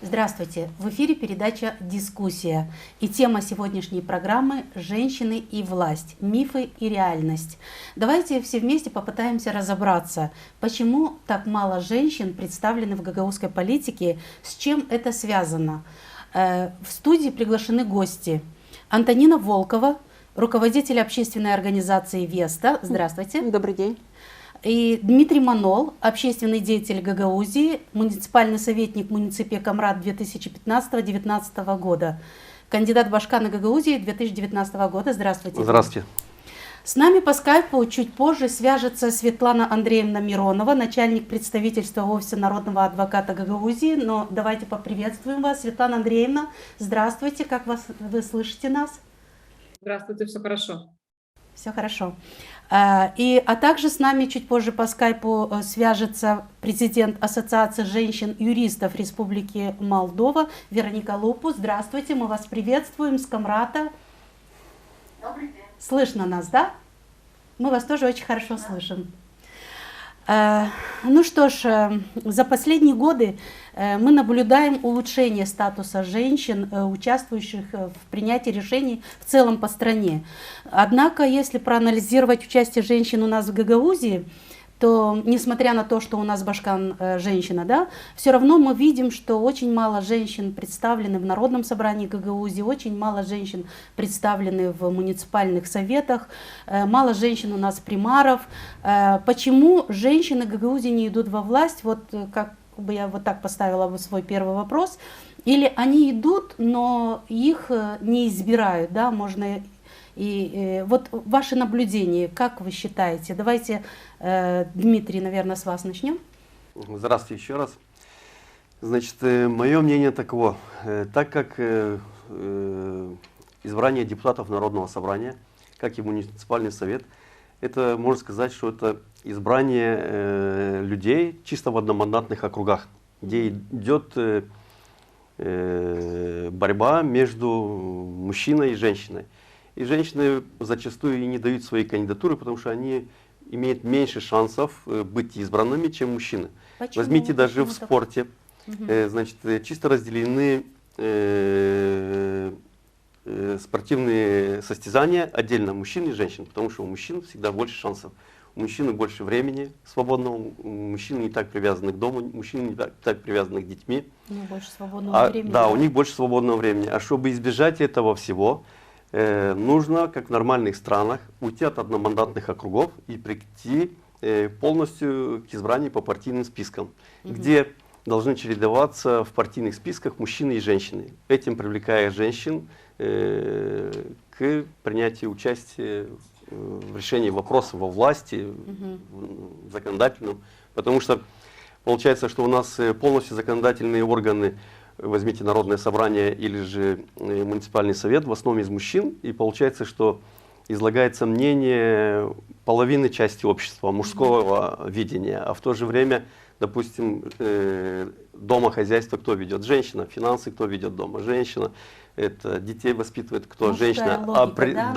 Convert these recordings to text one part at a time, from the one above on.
Здравствуйте! В эфире передача «Дискуссия». И тема сегодняшней программы «Женщины и власть. Мифы и реальность». Давайте все вместе попытаемся разобраться, почему так мало женщин представлены в гагаузской политике, с чем это связано. В студии приглашены гости. Антонина Волкова, руководитель общественной организации «Веста». Здравствуйте. Добрый день. И Дмитрий Манол, общественный деятель Гагаузии, муниципальный советник муниципе Камрат 2015-2019 года, кандидат Башкана Гагаузии 2019 года. Здравствуйте. Здравствуйте. С нами по скайпу чуть позже свяжется Светлана Андреевна Миронова, начальник представительства Офиса народного адвоката Гагаузии. Но давайте поприветствуем вас. Светлана Андреевна, здравствуйте. Как вы слышите нас? Здравствуйте, все хорошо. Все хорошо. А также с нами чуть позже по скайпу свяжется президент Ассоциации женщин-юристов Республики Молдова Вероника Лупу. Здравствуйте, мы вас приветствуем с Камрата. Добрый день. Слышно нас, да? Мы вас тоже очень хорошо слышим. Ну что ж, за последние годы мы наблюдаем улучшение статуса женщин, участвующих в принятии решений в целом по стране. Однако, если проанализировать участие женщин у нас в Гагаузии, то, несмотря на то, что у нас Башкан женщина, да, все равно мы видим, что очень мало женщин представлены в Народном собрании Гагаузии, очень мало женщин представлены в муниципальных советах, мало женщин у нас примаров. Почему женщины Гагаузии не идут во власть? Вот как бы я вот так поставила бы свой первый вопрос. Или они идут, но их не избирают, да, можно... И вот ваши наблюдения, как вы считаете? Давайте, Дмитрий, наверное, с вас начнем. Здравствуйте еще раз. Значит, мое мнение таково. Так как избрание депутатов Народного собрания, как и муниципальный совет, это, можно сказать, что это избрание людей чисто в одномандатных округах, где идет борьба между мужчиной и женщиной. И женщины зачастую и не дают свои кандидатуры, потому что они имеют меньше шансов быть избранными, чем мужчины. Почему? Возьмите даже в так? спорте. Значит, чисто разделены спортивные состязания отдельно мужчин и женщин, потому что у мужчин всегда больше шансов. У мужчины больше времени свободного, у мужчин не так привязаны к дому, мужчины не так привязаны к детьми. У них больше свободного времени. Да, у них больше свободного времени. А чтобы избежать этого всего, нужно, как в нормальных странах, уйти от одномандатных округов и прийти полностью к избранию по партийным спискам, где должны чередоваться в партийных списках мужчины и женщины. Этим привлекая женщин к принятию участия в решении вопросов во власти, в законодательном. Потому что получается, что у нас полностью законодательные органы, возьмите Народное собрание или же муниципальный совет, в основном из мужчин, и получается, что излагается мнение половины части общества, мужского видения, а в то же время, допустим, домохозяйство кто ведет? Женщина, финансы кто ведет дома? Женщина, это детей воспитывает кто? Мужская Женщина. логика,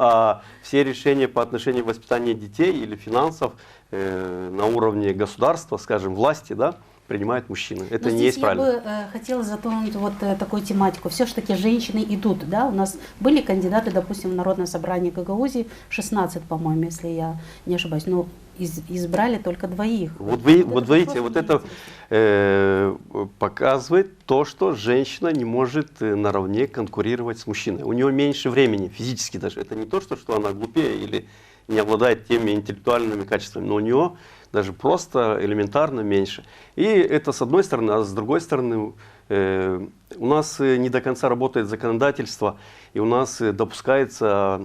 А все решения по отношению к воспитанию детей или финансов на уровне государства, скажем, власти, да, принимают мужчины. Это не есть правильно. Я бы хотела затронуть вот такую тематику. Все-таки женщины идут, да? У нас были кандидаты, допустим, в Народное собрание Гагаузии, 16, по-моему, если я не ошибаюсь, но избрали только двоих. Вот видите, вот это показывает то, что женщина не может наравне конкурировать с мужчиной. У нее меньше времени, физически даже. Это не то, что она глупее или не обладает теми интеллектуальными качествами, но у нее даже просто элементарно меньше. И это с одной стороны, а с другой стороны, у нас не до конца работает законодательство, и у нас допускается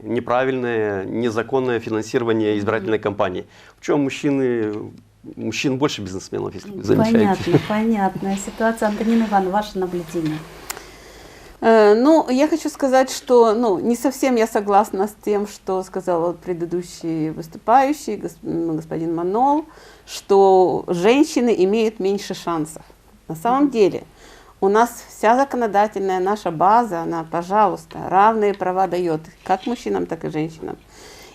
неправильное, незаконное финансирование избирательной кампании. В чем мужчин больше бизнесменов, если вы замечаете. Понятная ситуация. Антонина Ивановна, ваше наблюдение. Ну, я хочу сказать, что не совсем я согласна с тем, что сказал предыдущий выступающий, господин Манол, что женщины имеют меньше шансов. На самом деле, у нас вся законодательная наша база, она, пожалуйста, равные права дает как мужчинам, так и женщинам.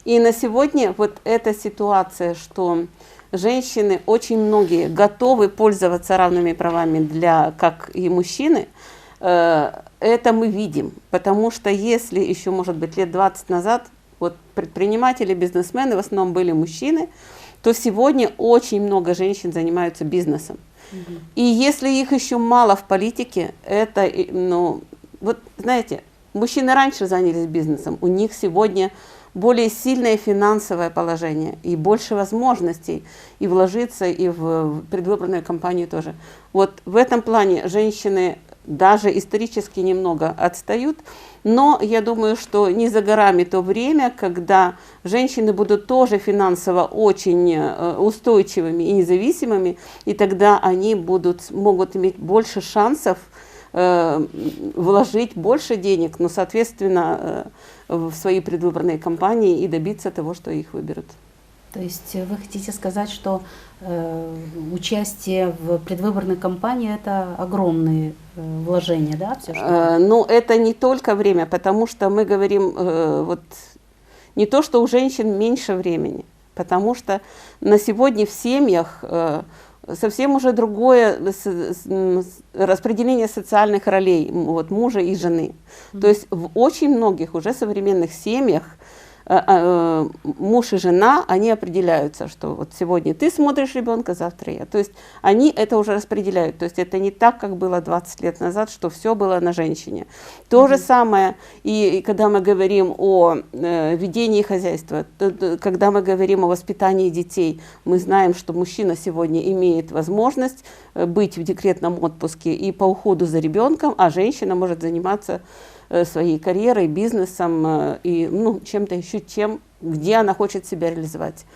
И на сегодня вот эта ситуация, что женщины, очень многие готовы пользоваться равными правами как и мужчины, это мы видим. Потому что если еще, может быть, лет 20 назад вот предприниматели, бизнесмены в основном были мужчины, то сегодня очень много женщин занимаются бизнесом. И если их еще мало в политике, это, ну, вот знаете, мужчины раньше занялись бизнесом, у них сегодня более сильное финансовое положение и больше возможностей и вложиться, и в предвыборную кампанию тоже. Вот в этом плане женщины даже исторически немного отстают, но я думаю, что не за горами то время, когда женщины будут тоже финансово очень устойчивыми и независимыми, и тогда они могут иметь больше шансов вложить больше денег, но, соответственно, в свои предвыборные кампании и добиться того, что их выберут. То есть вы хотите сказать, что участие в предвыборной кампании – это огромные вложения, да? Ну, это не только время, потому что мы говорим, вот, не то, что у женщин меньше времени, потому что на сегодня в семьях совсем уже другое распределение социальных ролей вот, мужа и жены. То есть в очень многих уже современных семьях муж и жена, они определяются, что вот сегодня ты смотришь ребенка, завтра я. То есть они это уже распределяют. То есть это не так, как было 20 лет назад, что все было на женщине. То же самое, и когда мы говорим о ведении хозяйства, когда мы говорим о воспитании детей, мы знаем, что мужчина сегодня имеет возможность быть в декретном отпуске и по уходу за ребенком, а женщина может заниматься своей карьерой, бизнесом и ну, чем-то еще, где она хочет себя реализовать.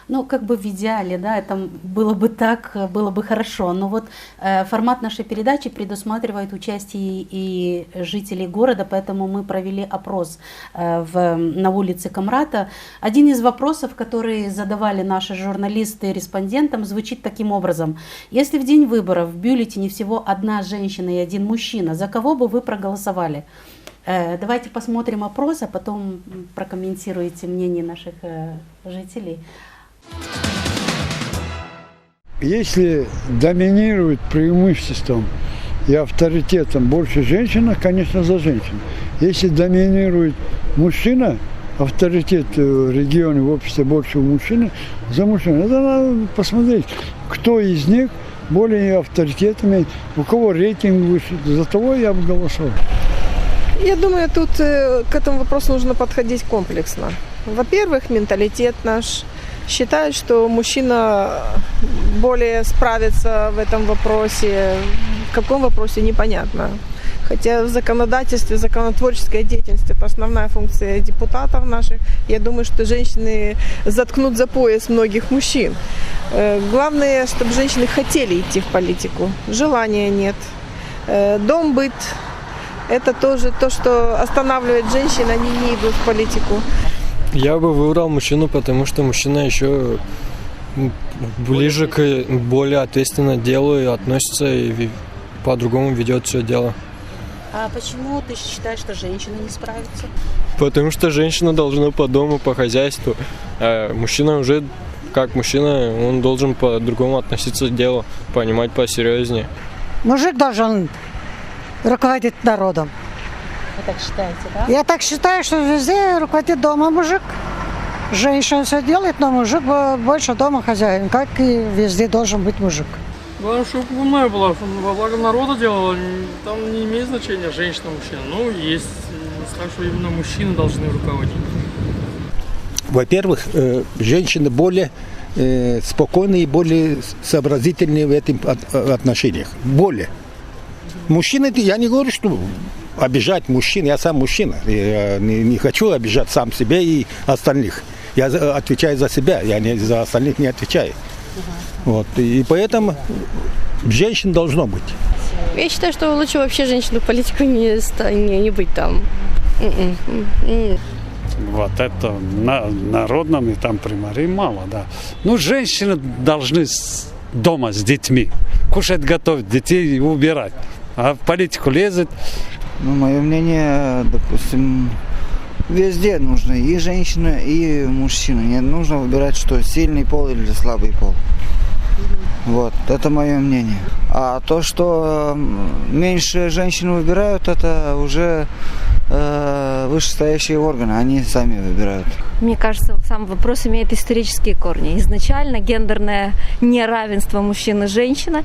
Ну, как бы в идеале, да, это было бы так, было бы хорошо. Но вот формат нашей передачи предусматривает участие и жителей города, поэтому мы провели опрос на улице Камрата. Один из вопросов, которые задавали наши журналисты респондентам, звучит таким образом. Если в день выборов в бюллетене всего одна женщина и один мужчина, за кого бы вы проголосовали? Давайте посмотрим опрос, а потом прокомментируйте мнение наших жителей. Если доминирует преимуществом и авторитетом больше женщина, конечно, за женщину. Если доминирует мужчина, авторитет в регионе, в обществе больше у мужчины, за мужчину. Это надо посмотреть, кто из них более авторитетами, у кого рейтинг выше. За того я бы голосовал. Я думаю, тут к этому вопросу нужно подходить комплексно. Во-первых, менталитет наш считает, что мужчина более справится в этом вопросе. В каком вопросе, непонятно. Хотя в законодательстве, законотворческая деятельность – это основная функция депутатов наших. Я думаю, что женщины заткнут за пояс многих мужчин. Главное, чтобы женщины хотели идти в политику. Желания нет. Дом, быт – это тоже то, что останавливает женщин, они не идут в политику. Я бы выбрал мужчину, потому что мужчина еще ближе к более ответственно делу и относится и по-другому ведет все дело. А почему ты считаешь, что женщина не справится? Потому что женщина должна по дому, по хозяйству. А мужчина уже как мужчина, он должен по-другому относиться к делу, понимать посерьезнее. Мужик должен руководить народом. Вы так считаете, да? Я так считаю, что везде руководит дома мужик. Женщина все делает, но мужик больше дома хозяин, как и везде должен быть мужик. Главное, чтобы умная была, во благо народа делала, там не имеет значения женщина, мужчина. Ну, есть так, что именно мужчины должны руководить. Во-первых, женщины более спокойные и более сообразительные в этих отношениях. Более. Мужчины, я не говорю, что обижать мужчин, я сам мужчина. Я не хочу обижать сам себя и остальных. Я отвечаю за себя, я за остальных не отвечаю. Вот. И поэтому женщин должно быть. Я считаю, что лучше вообще женщину в политику не быть там. Вот это народном и там примари мало, да. Ну, женщины должны дома с детьми кушать, готовить, детей убирать. А в политику лезет. Ну, мое мнение, допустим, Везде нужно и женщина, и мужчина. Не нужно выбирать, что сильный пол или слабый пол. Вот, это мое мнение. А то, что меньше женщин выбирают, это уже вышестоящие органы, они сами выбирают. Мне кажется, сам вопрос имеет исторические корни. Изначально гендерное неравенство мужчин и женщины.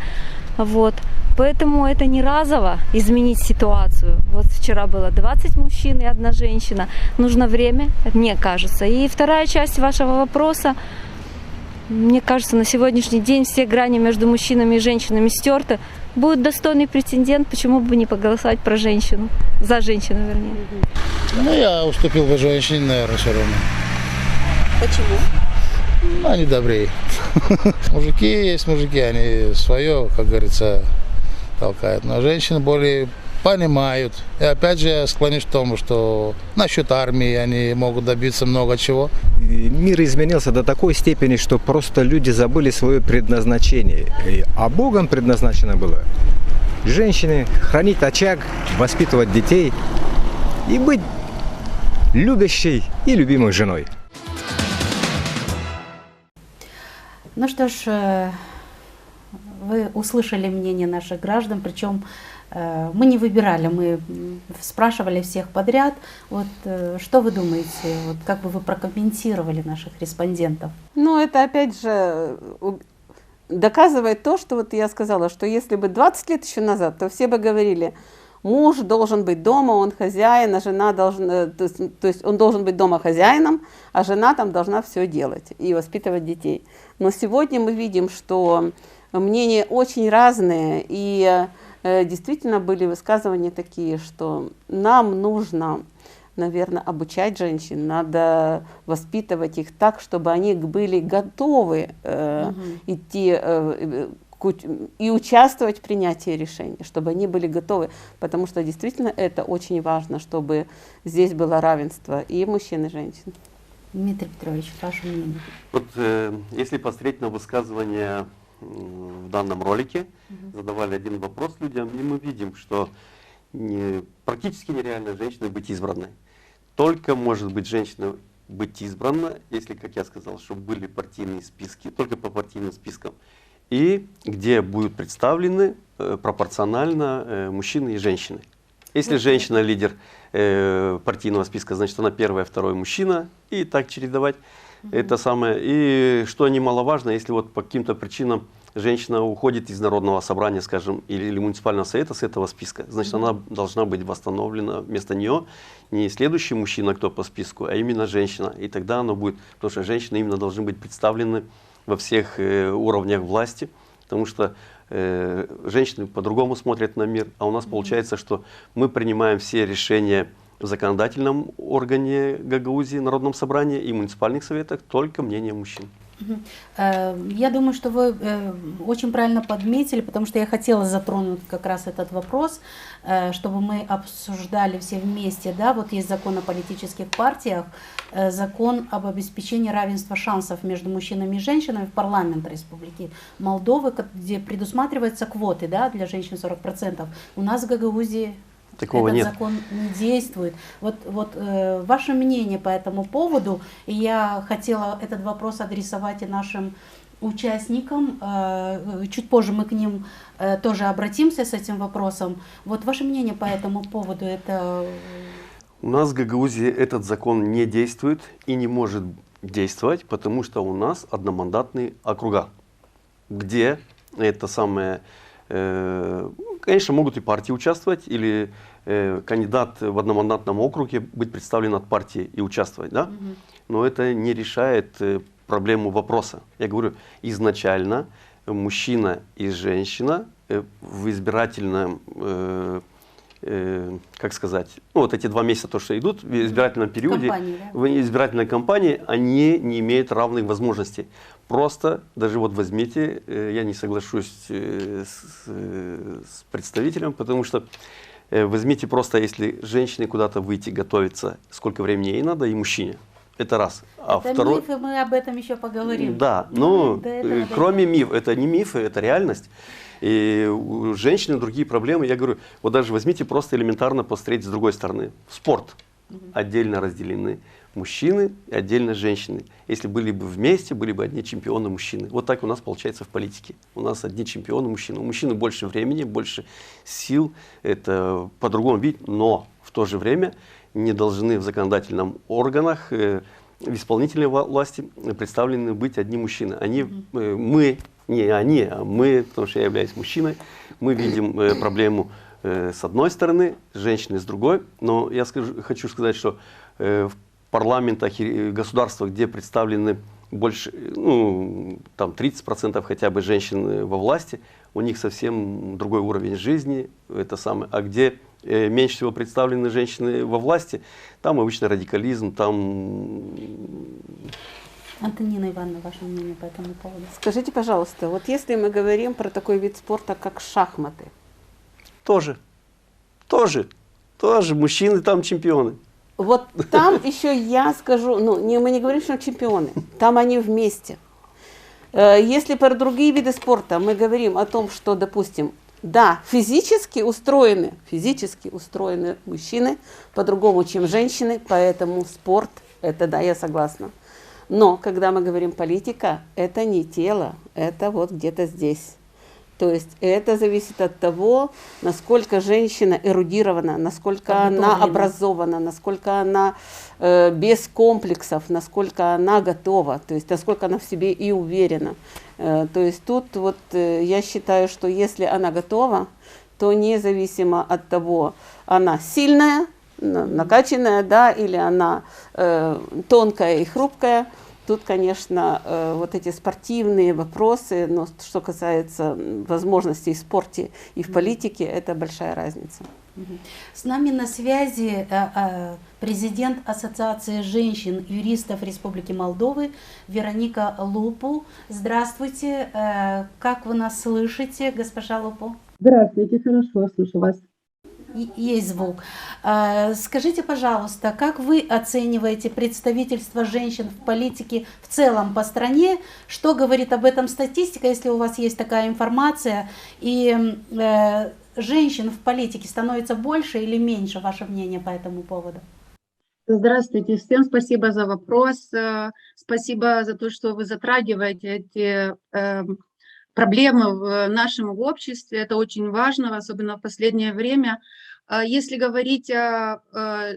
Вот. Поэтому это не разово изменить ситуацию. Вот вчера было 20 мужчин и 1 женщина. Нужно время, мне кажется. И вторая часть вашего вопроса. Мне кажется, на сегодняшний день все грани между мужчинами и женщинами стерты. Будет достойный претендент, почему бы не поголосовать про женщину? За женщину, вернее. Ну, я уступил бы женщине, наверное, все равно. Почему? Ну, они добрее. Мужики есть мужики, они свое, как говорится, толкают. Но женщины более понимают. И опять же я склонюсь к тому, что насчет армии они могут добиться много чего. Мир изменился до такой степени, что просто люди забыли свое предназначение. А Богом предназначено было женщине хранить очаг, воспитывать детей и быть любящей и любимой женой. Ну что ж, вы услышали мнение наших граждан, причем мы не выбирали, мы спрашивали всех подряд. Вот что вы думаете, вот как бы вы прокомментировали наших респондентов? Ну, это опять же доказывает то, что вот я сказала, что если бы 20 лет еще назад, то все бы говорили, муж должен быть дома, он хозяин, а жена должна, то есть он должен быть дома хозяином, а жена там должна все делать и воспитывать детей. Но сегодня мы видим, что мнения очень разные, и действительно были высказывания такие, что нам нужно, наверное, обучать женщин, надо воспитывать их так, чтобы они были готовы идти и участвовать в принятии решений, чтобы они были готовы, потому что действительно это очень важно, чтобы здесь было равенство и мужчин, и женщин. Дмитрий Петрович, ваше мнение? Вот если посмотреть на высказывания в данном ролике, задавали один вопрос людям, и мы видим, что практически нереально женщиной быть избранной. Только может быть женщина быть избрана, если, как я сказал, чтобы были партийные списки, только по партийным спискам, и где будут представлены пропорционально мужчины и женщины. Если женщина лидер партийного списка, значит она первая, второй мужчина, и так чередовать. Это самое. И что немаловажно, если вот по каким-то причинам женщина уходит из Народного собрания, скажем, или муниципального совета с этого списка, значит она должна быть восстановлена вместо нее не следующий мужчина, кто по списку, а именно женщина. И тогда оно будет, потому что женщины именно должны быть представлены во всех уровнях власти, потому что женщины по-другому смотрят на мир, а у нас получается, что мы принимаем все решения в законодательном органе Гагаузии, Народном собрании и муниципальных советах только мнение мужчин. Я думаю, что вы очень правильно подметили, потому что я хотела затронуть как раз этот вопрос, чтобы мы обсуждали все вместе. Да, вот есть закон о политических партиях, закон об обеспечении равенства шансов между мужчинами и женщинами в парламент Республики Молдовы, где предусматриваются квоты, да, для женщин 40%. У нас в Гагаузии такого этот нет. закон не действует. Вот ваше мнение по этому поводу, и я хотела этот вопрос адресовать и нашим участникам, чуть позже мы к ним тоже обратимся с этим вопросом. Вот ваше мнение по этому поводу, это... У нас в Гагаузии этот закон не действует и не может действовать, потому что у нас одномандатные округа, где это самое... Конечно, могут и партии участвовать, или кандидат в одномандатном округе быть представлен от партии и участвовать, да? Но это не решает проблему вопроса. Я говорю, изначально мужчина и женщина в избирательном, как сказать, ну, вот эти 2 месяца, то, что идут в избирательном периоде, в избирательной кампании, они не имеют равных возможностей. Просто, даже вот возьмите, я не соглашусь с представителем, потому что возьмите просто, если женщине куда-то выйти, готовиться, сколько времени ей надо, и мужчине. Это раз. А это второй... мифы, мы об этом еще поговорим. Да, но кроме мифов, это не мифы, это реальность. И у женщин другие проблемы. Я говорю, вот даже возьмите просто элементарно посмотреть с другой стороны. Спорт. Отдельно разделены мужчины и отдельно женщины. Если были бы вместе, были бы одни чемпионы мужчины. Вот так у нас получается в политике. У нас одни чемпионы мужчины. У мужчины больше времени, больше сил. Это по-другому видеть, но в то же время не должны в законодательном органах, в исполнительной власти представлены быть одни мужчины. Мы, потому что я являюсь мужчиной, мы видим проблему с одной стороны, женщины с другой. Но я хочу сказать, что в парламентах и государствах, где представлены больше, там 30% хотя бы женщин во власти, у них совсем другой уровень жизни, это самое. А где меньше всего представлены женщины во власти, там обычно радикализм, там... Антонина Ивановна, ваше мнение по этому поводу? Скажите, пожалуйста, вот если мы говорим про такой вид спорта, как шахматы. Тоже мужчины там чемпионы. Вот там еще я скажу, мы не говорим, что чемпионы, там они вместе. Если про другие виды спорта мы говорим о том, что, допустим, да, физически устроены мужчины по-другому, чем женщины, поэтому спорт, это да, я согласна. Но когда мы говорим политика, это не тело, это вот где-то здесь. То есть это зависит от того, насколько женщина эрудирована, насколько она образована, насколько она без комплексов, насколько она готова, то есть насколько она в себе и уверена. То есть тут вот я считаю, что если она готова, то независимо от того, она сильная, накачанная, да, или она тонкая и хрупкая. Тут, конечно, вот эти спортивные вопросы, но что касается возможностей в спорте и в политике, это большая разница. С нами на связи президент Ассоциации женщин-юристов Республики Молдовы Вероника Лупу. Здравствуйте, как вы нас слышите, госпожа Лупу? Здравствуйте, хорошо, слышу вас. Есть звук. Скажите, пожалуйста, как вы оцениваете представительство женщин в политике в целом по стране? Что говорит об этом статистика, если у вас есть такая информация? И женщин в политике становится больше или меньше? Ваше мнение по этому поводу? Здравствуйте всем, спасибо за вопрос. Спасибо за то, что вы затрагиваете эти проблемы в нашем обществе. Это очень важно, особенно в последнее время. Если говорить о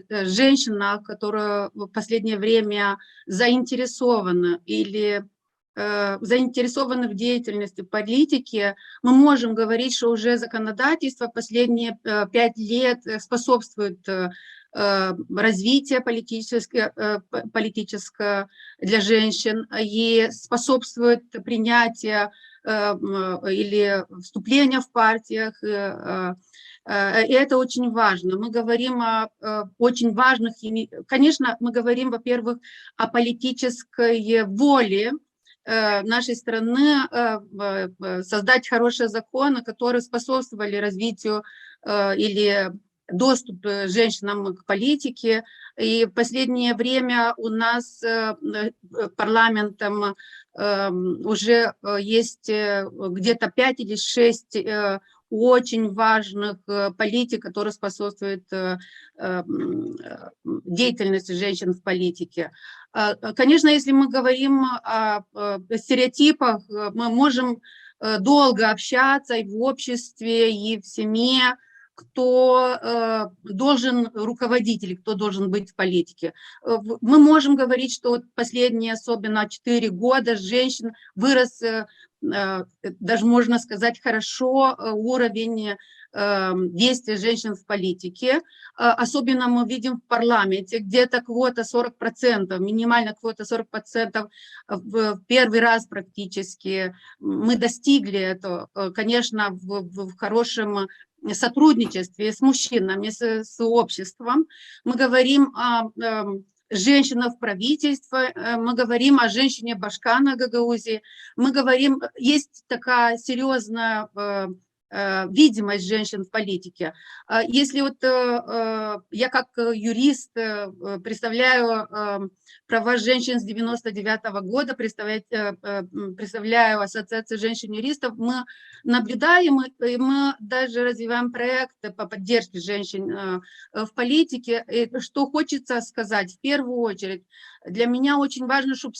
женщинах, которые в последнее время заинтересованы или заинтересованы в деятельности политики, мы можем говорить, что уже законодательство последние 5 лет способствует развитию политического для женщин и способствует принятию или вступлению в партиях. И это очень важно. Мы говорим о очень важных, конечно, мы говорим, во-первых, о политической воле нашей страны создать хорошие законы, которые способствовали развитию или доступу женщинам к политике. И в последнее время у нас парламентом уже есть где-то 5 или 6 очень важных политик, которые способствуют деятельности женщин в политике. Конечно, если мы говорим о стереотипах, мы можем долго общаться и в обществе, и в семье, кто должен руководить или кто должен быть в политике. Мы можем говорить, что последние, особенно 4 года, женщин вырос, даже можно сказать, хорошо уровень действия женщин в политике. Особенно мы видим в парламенте, где-то квота 40%, минимальная квота 40% в первый раз практически. Мы достигли этого, конечно, в хорошем сотрудничестве с мужчинами, с обществом. Мы говорим о женщинах в правительстве, мы говорим о женщине Башкана Гагаузии, мы говорим, есть такая серьезная видимость женщин в политике. Если вот я как юрист представляю права женщин с 99-го года, представляю Ассоциацию женщин-юристов, мы наблюдаем, и мы даже развиваем проекты по поддержке женщин в политике. И что хочется сказать, в первую очередь, для меня очень важно, чтобы у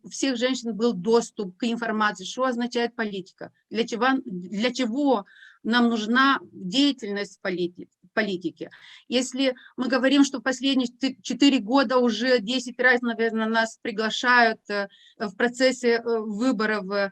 всех женщин был доступ к информации, что означает политика, для чего нам нужна деятельность в политике. Если мы говорим, что в последние 4 года уже 10 раз, наверное, нас приглашают в процессе выборов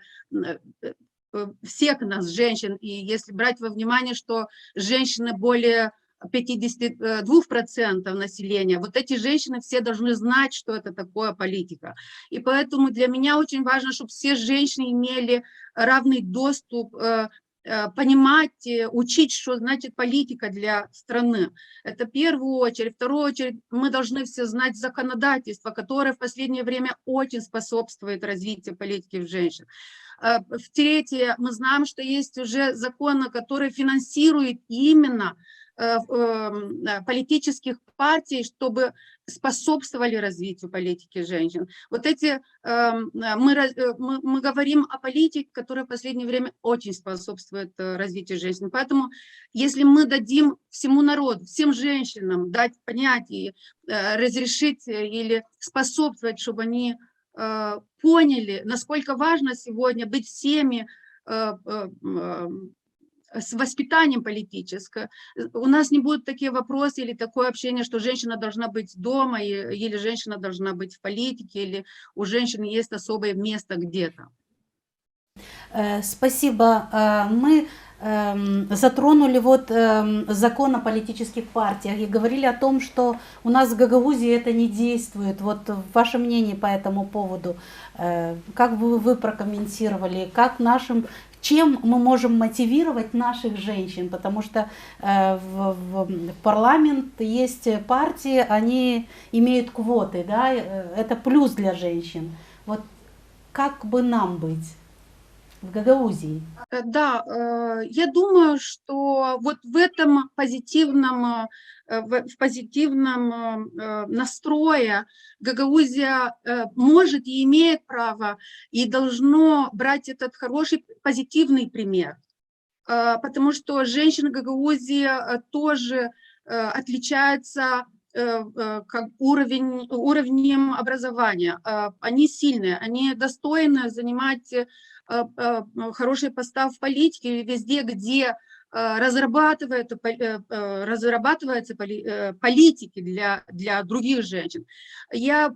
всех нас, женщин, и если брать во внимание, что женщины более 52% населения, вот эти женщины все должны знать, что это такое политика. И поэтому для меня очень важно, чтобы все женщины имели равный доступ, понимать, учить, что значит политика для страны. Это в первую очередь. В вторую очередь, мы должны все знать законодательство, которое в последнее время очень способствует развитию политики женщин. В-третье, мы знаем, что есть уже законы, которые финансируют именно политических партий, чтобы способствовали развитию политики женщин. Вот эти, мы говорим о политике, которая в последнее время очень способствует развитию женщин. Поэтому, если мы дадим всему народу, всем женщинам дать понять и разрешить или способствовать, чтобы они поняли, насколько важно сегодня быть всеми с воспитанием политическим. У нас не будут такие вопросы или такое общение, что женщина должна быть дома, или женщина должна быть в политике, или у женщины есть особое место где-то. Спасибо. Мы затронули закон о политических партиях и говорили о том, что у нас в Гагаузии это не действует. Вот ваше мнение по этому поводу, как бы вы прокомментировали, чем мы можем мотивировать наших женщин, потому что в парламент есть партии, они имеют квоты, да, это плюс для женщин. Вот как бы нам быть в Гагаузии? Да, я думаю, что вот в этом позитивном настрое Гагаузия может и имеет право, и должно брать этот хороший позитивный пример, потому что женщины Гагаузии тоже отличаются как уровнем образования. Они сильные, они достойны занимать хороший постав в политике везде, где разрабатываются политики для других женщин. Я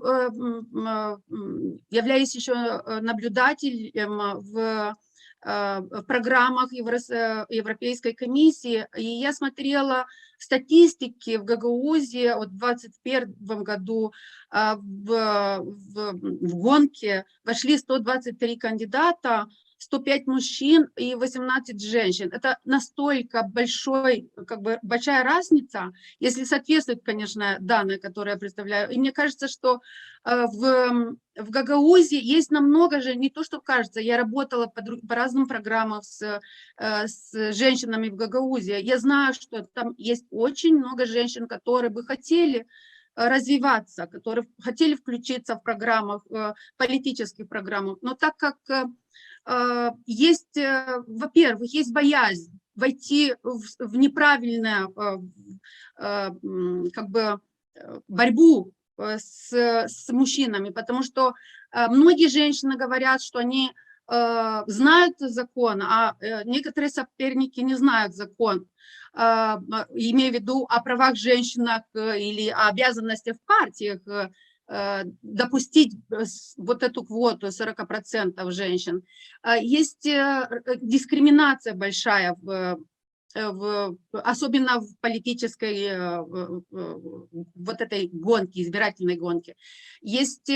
являюсь еще наблюдателем в программах Европейской комиссии, и я смотрела статистики в Гагаузии в 2021 году. В гонке вошли 123 кандидата, 105 мужчин и 18 женщин. Это настолько большая разница, если соответствует, конечно, данные, которые я представляю. И мне кажется, что в Гагаузии есть намного же, не то, что кажется, я работала по разным программам с женщинами в Гагаузии. Я знаю, что там есть очень много женщин, которые бы хотели развиваться, которые хотели включиться в программах, политических программах. Но так как есть, во-первых, есть боязнь войти в неправильную борьбу с мужчинами, потому что многие женщины говорят, что они знают закон, а некоторые соперники не знают закон, имея в виду о правах женщин или о обязанностях в партиях, допустить вот эту квоту 40% женщин. Есть дискриминация большая, особенно в политической вот этой гонке, избирательной гонке. Есть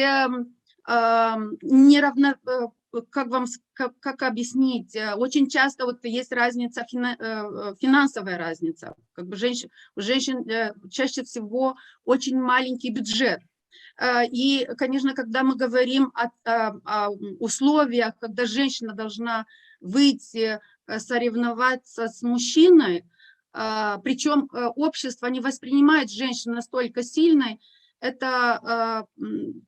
как объяснить, очень часто вот есть разница, финансовая разница. Как бы у женщин чаще всего очень маленький бюджет. И, конечно, когда мы говорим о условиях, когда женщина должна выйти, соревноваться с мужчиной, причем общество не воспринимает женщину настолько сильной, это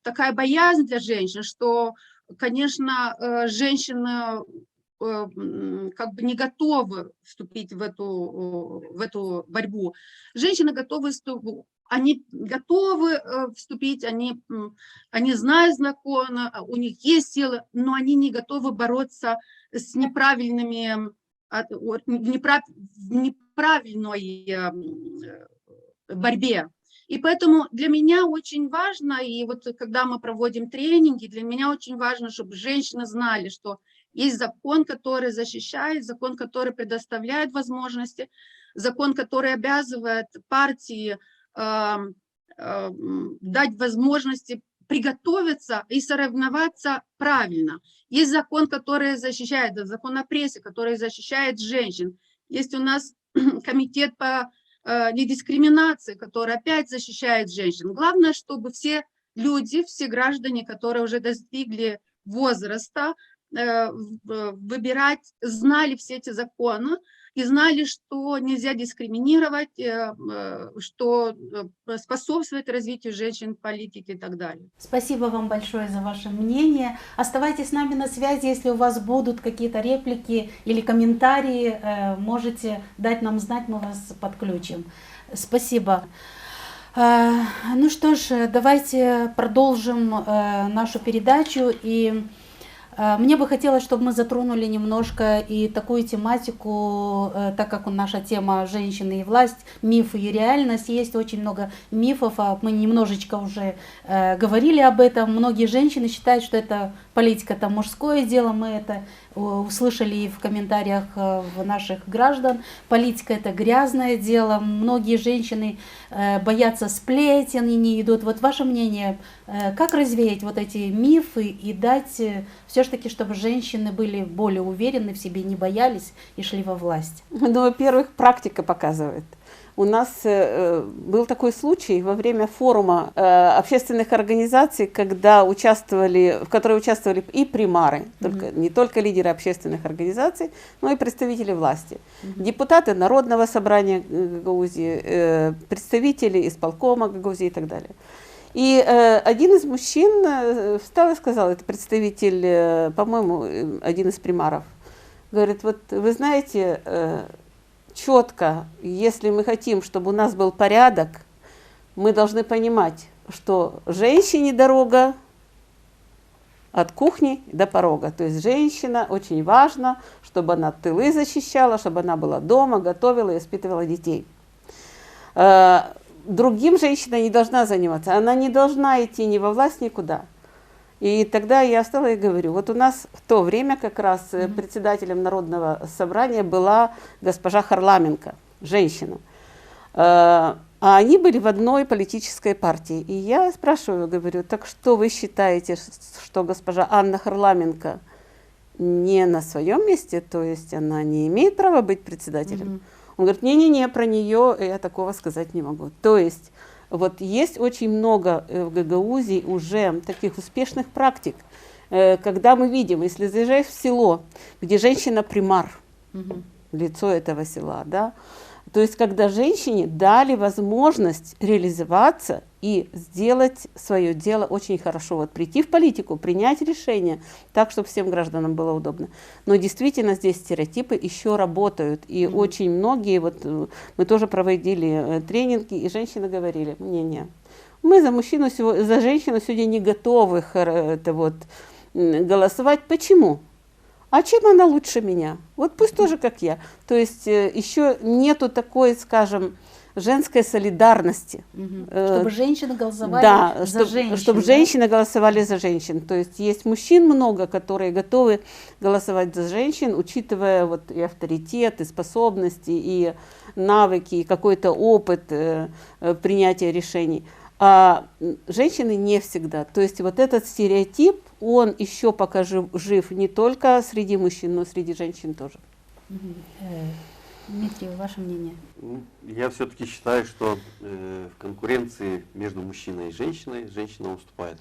такая боязнь для женщин, что, конечно, женщины как бы не готовы вступить в эту борьбу. Женщины готовы они готовы вступить, они знают законы, у них есть силы, но они не готовы бороться с неправильной борьбе. И поэтому для меня очень важно, и вот когда мы проводим тренинги, для меня очень важно, чтобы женщины знали, что есть закон, который защищает, закон, который предоставляет возможности, закон, который обязывает партии дать возможности приготовиться и соревноваться правильно. Есть закон, который защищает, закон о прессе, который защищает женщин. Есть у нас комитет по недискриминации, который опять защищает женщин. Главное, чтобы все люди, все граждане, которые уже достигли возраста, выбирать, знали все эти законы и знали, что нельзя дискриминировать, что способствует развитию женщин в политике и так далее. Спасибо вам большое за ваше мнение. Оставайтесь с нами на связи, если у вас будут какие-то реплики или комментарии, можете дать нам знать, мы вас подключим. Спасибо. Ну что ж, давайте продолжим нашу передачу. И мне бы хотелось, чтобы мы затронули немножко и такую тематику, так как наша тема «Женщины и власть», мифы и реальность. Есть очень много мифов, мы немножечко уже говорили об этом. Многие женщины считают, что это политика, это мужское дело, мы это услышали и в комментариях в наших граждан. Политика — это грязное дело, многие женщины боятся сплетен и не идут. Вот ваше мнение, как развеять вот эти мифы и дать все-таки, чтобы женщины были более уверены в себе, не боялись и шли во власть? Ну, во-первых, практика показывает. У нас был такой случай во время форума общественных организаций, в которой участвовали и примары, не только лидеры общественных организаций, но и представители власти. Депутаты Народного собрания Гагаузии, представители исполкома Гагаузии и так далее. И один из мужчин встал и сказал, это представитель, по-моему, один из примаров, говорит, вот вы знаете, четко, если мы хотим, чтобы у нас был порядок, мы должны понимать, что женщине дорога от кухни до порога. То есть женщина очень важно, чтобы она тылы защищала, чтобы она была дома, готовила и воспитывала детей. Другим женщина не должна заниматься, она не должна идти ни во власть, никуда. И тогда я встала и говорю, вот у нас в то время как раз председателем Народного собрания была госпожа Харламенко, женщина. А они были в одной политической партии. И я спрашиваю, говорю, так что вы считаете, что госпожа Анна Харламенко не на своем месте, то есть она не имеет права быть председателем? Он говорит, не-не-не, про нее я такого сказать не могу. То есть вот есть очень много в Гагаузии уже таких успешных практик, когда мы видим, если заезжаешь в село, где женщина-примар, лицо этого села, да, то есть когда женщине дали возможность реализоваться и сделать свое дело очень хорошо, вот прийти в политику, принять решение так, чтобы всем гражданам было удобно. Но действительно здесь стереотипы еще работают, и очень многие, вот мы тоже проводили тренинги, и женщины говорили, не-не, мы за мужчину, за женщину сегодня не готовы голосовать. Почему? А чем она лучше меня? Вот пусть тоже как я. То есть еще нету такой, скажем, женской солидарности. Чтобы женщины голосовали за женщин. Чтобы женщины голосовали за женщин. То есть есть мужчин много, которые готовы голосовать за женщин, учитывая вот и авторитет, и способности, и навыки, и какой-то опыт принятия решений. А женщины не всегда. То есть вот этот стереотип, он еще пока жив не только среди мужчин, но и среди женщин тоже. Дмитрий, ваше мнение? Я все-таки считаю, что в конкуренции между мужчиной и женщиной женщина уступает.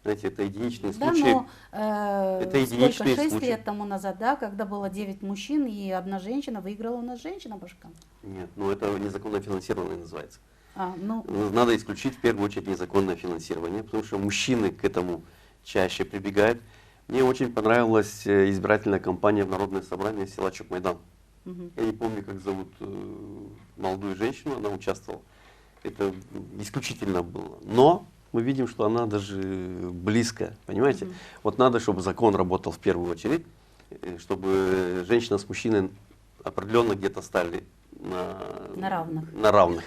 Знаете, это единичный случай. Да, но сколько, 6 лет тому назад, да, когда было 9 мужчин и одна женщина, выиграла у нас женщина башка. Нет, ну это незаконно финансированное называется. Надо исключить в первую очередь незаконное финансирование, потому что мужчины к этому чаще прибегают. Мне очень понравилась избирательная кампания в Народное собрание села Чокмайдан. Я не помню, как зовут молодую женщину, она участвовала. Это исключительно было. Но мы видим, что она даже близко, понимаете? Вот надо, чтобы закон работал в первую очередь, чтобы женщина с мужчиной определенно где-то стали на равных.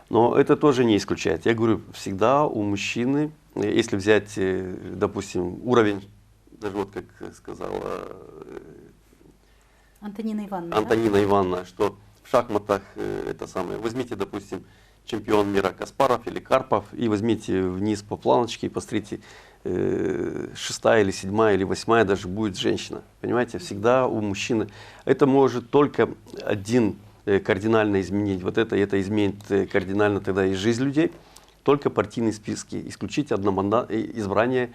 Но это тоже не исключает. Я говорю, всегда у мужчины, если взять, допустим, уровень, даже вот как сказала Антонина Ивановна, что в шахматах это самое, возьмите, допустим, чемпион мира Каспаров или Карпов, и возьмите вниз по планочке и посмотрите, 6-я или 7-я или 8-я даже будет женщина. Понимаете, всегда у мужчины. Это может только один кардинально изменить. Вот это изменит кардинально тогда и жизнь людей. Только партийные списки. Исключить избрание,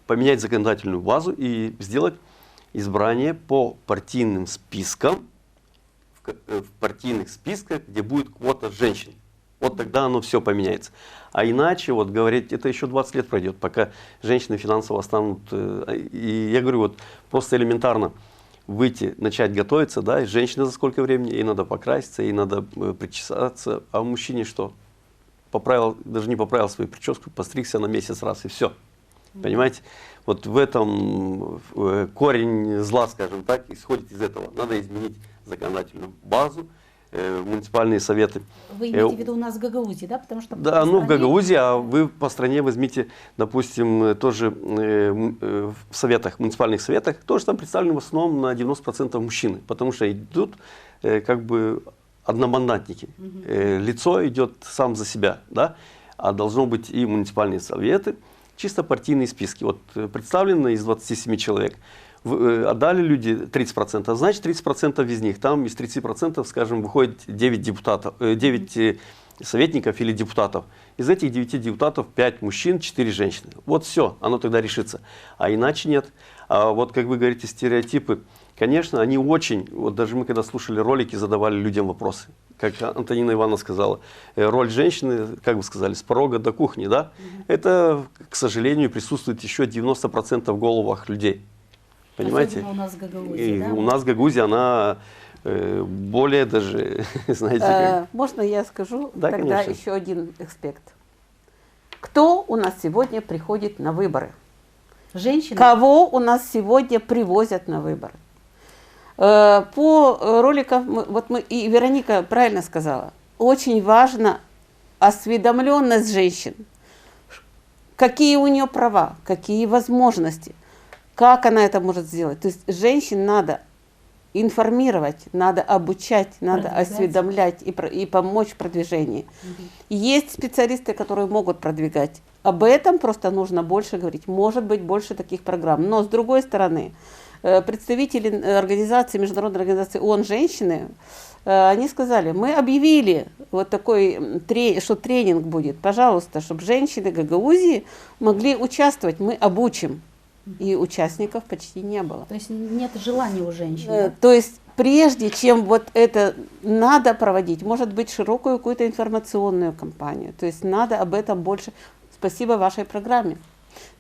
поменять законодательную базу и сделать избрание по партийным спискам, в партийных списках, где будет квота женщин. Вот тогда оно все поменяется. А иначе, вот говорить, это еще 20 лет пройдет, пока женщины финансово станут. И я говорю, вот просто элементарно выйти, начать готовиться, да, и женщина за сколько времени, ей надо покраситься, ей надо причесаться, а мужчине что? Поправил, даже не поправил свою прическу, постригся на месяц раз и все. Понимаете? Вот в этом корень зла, скажем так, исходит из этого. Надо изменить законодательную базу, муниципальные советы. Вы имеете в виду у нас в Гагаузии, да? Потому что да, ну в Гагаузии, а вы по стране возьмите, допустим, тоже в советах, муниципальных советах, тоже там представлены в основном на 90% мужчины, потому что идут как бы одномандатники. Лицо идет сам за себя, да? А должно быть и муниципальные советы, чисто партийные списки. Вот представлено из 27 человек. Отдали люди 30%, значит 30% из них, там из 30%, скажем, выходит 9 депутатов, 9 советников или депутатов. Из этих 9 депутатов 5 мужчин, 4 женщины. Вот все, оно тогда решится. А иначе нет. А вот как вы говорите, стереотипы, конечно, они очень, вот даже мы когда слушали ролики, задавали людям вопросы. Как Антонина Ивановна сказала, роль женщины, как вы сказали, с порога до кухни, да? Это, к сожалению, присутствует еще 90% в головах людей. Понимаете? Особенно у нас в Гагаузии, да? У нас в Гагаузии она более даже, знаете, как... Можно я скажу? Да, тогда конечно. Еще один аспект. Кто у нас сегодня приходит на выборы? Женщины. Кого у нас сегодня привозят на выборы? По роликам, вот мы, и Вероника правильно сказала, очень важна осведомленность женщин. Какие у нее права, какие возможности. Как она это может сделать? То есть женщин надо информировать, надо обучать, надо осведомлять и помочь в продвижении. Есть специалисты, которые могут продвигать. Об этом просто нужно больше говорить. Может быть, больше таких программ. Но с другой стороны, представители организации, международной организации ООН «Женщины», они сказали, мы объявили вот такой, что тренинг будет, пожалуйста, чтобы женщины Гагаузии могли участвовать, мы обучим. И участников почти не было. То есть нет желания у женщин. Да? То есть прежде чем вот это надо проводить, может быть, широкую какую-то информационную кампанию. То есть надо об этом больше. Спасибо вашей программе.